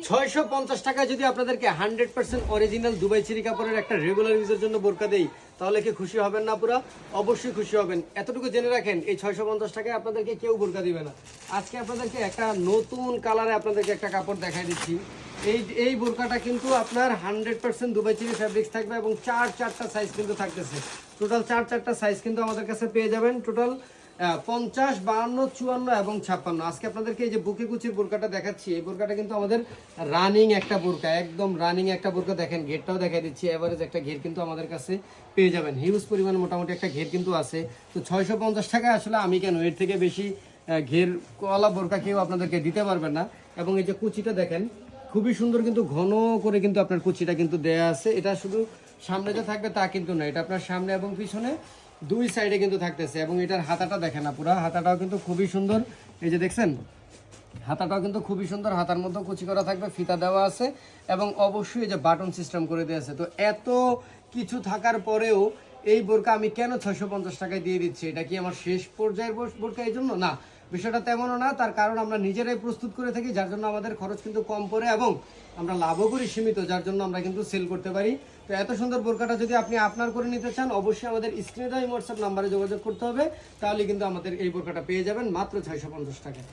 650 টাকা যদি আপনাদেরকে 100% অরিজিনাল দুবাই চেরি কাপড়ের একটা রেগুলার ইউজের জন্য বোরকা দেই, তাহলে কি খুশি হবেন না? পুরা অবশ্যই খুশি হবেন। এতটুকু জেনে রাখেন, এই 650 টাকায় আপনাদেরকে কেউ বোরকা দিবে না। আজকে আপনাদেরকে একটা নতুন কালারে আপনাদেরকে একটা কাপড় দেখাই দিচ্ছি। এই বোরকাটা কিন্তু আপনার 100% দুবাই চেরি ফ্যাব্রিক্স থাকবে এবং চারটা সাইজ কিন্তু থাকতেছে। টোটাল চারটা সাইজ কিন্তু আমাদের কাছে পেয়ে যাবেন। টোটাল 50, 52, 54 এবং 56। আজকে আপনাদেরকে এই যে বুকে কুচির বোরকাটা দেখাচ্ছি, এই বোরকাটা কিন্তু আমাদের রানিং একটা বোরকা, একদম রানিং একটা বোরকা। দেখেন ঘেরটাও দেখাই দিচ্ছি, এভারেজ একটা ঘের কিন্তু আমাদের কাছে পেয়ে যাবেন। হিউজ পরিমাণ মোটামুটি একটা ঘের কিন্তু আছে। তো 650 টাকায় আসলে আমি কেন এর থেকে বেশি ঘের কলা বোরকা কেউ আপনাদেরকে দিতে পারবেন না। এবং এই যে কুচিটা দেখেন, খুবই সুন্দর কিন্তু ঘন করে কিন্তু আপনার কুচিটা কিন্তু দেয়া আছে। এটা শুধু সামনে যে থাকবে তা কিন্তু না, এটা আপনার সামনে এবং পিছনে দুই সাইডে কিন্তু থাকতেছে। এবং এটার হাতাটা দেখেন না, পুরা হাতাটাও কিন্তু খুবই সুন্দর। এই যে দেখছেন, হাতাটাও কিন্তু খুবই সুন্দর, হাতার মধ্যে কুচি করা থাকবে, ফিতা দেওয়া আছে এবং অবশ্যই এই যে বাটন সিস্টেম করে দেওয়া আছে। তো এত কিছু থাকার পরেও এই বোরকা আমি কেন 650 টাকায় দিয়ে দিচ্ছি? এটা কি আমার শেষ পর্যায়ের বোরকা এই জন্য? না, বিষয়টা তেমনও না। তার কারণ আমরা নিজেরাই প্রস্তুত করে থাকি, যার জন্য আমাদের খরচ কিন্তু কম পড়ে এবং আমরা লাভও করি সীমিত, যার জন্য আমরা কিন্তু সেল করতে পারি। তো এত সুন্দর বোরকাটা যদি আপনি আপনার করে নিতে চান, অবশ্যই আমাদের স্ক্রিনে দেওয়া হোয়াটসঅ্যাপ নাম্বারে যোগাযোগ করতে হবে, তাহলে কিন্তু আমাদের এই বোরকাটা পেয়ে যাবেন মাত্র 650 টাকায়।